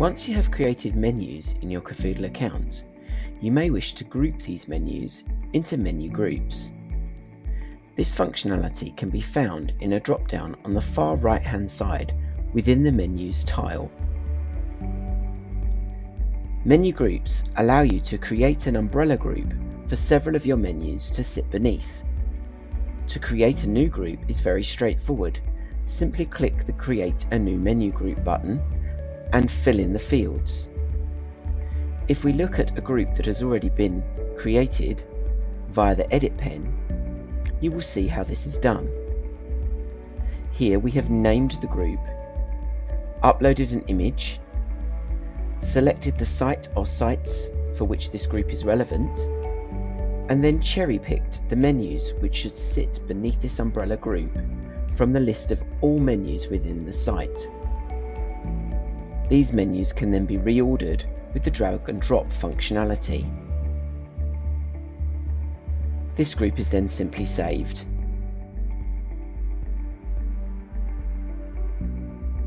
Once you have created menus in your Cafoodle account, you may wish to group these menus into menu groups. This functionality can be found in a drop-down on the far right-hand side within the Menus tile. Menu groups allow you to create an umbrella group for several of your menus to sit beneath. To create a new group is very straightforward. Simply click the Create a New Menu Group button and fill in the fields. If we look at a group that has already been created via the Edit pen, you will see how this is done. Here we have named the group, uploaded an image, selected the site or sites for which this group is relevant, and then cherry-picked the menus which should sit beneath this umbrella group from the list of all menus within the site. These menus can then be reordered with the drag and drop functionality. This group is then simply saved.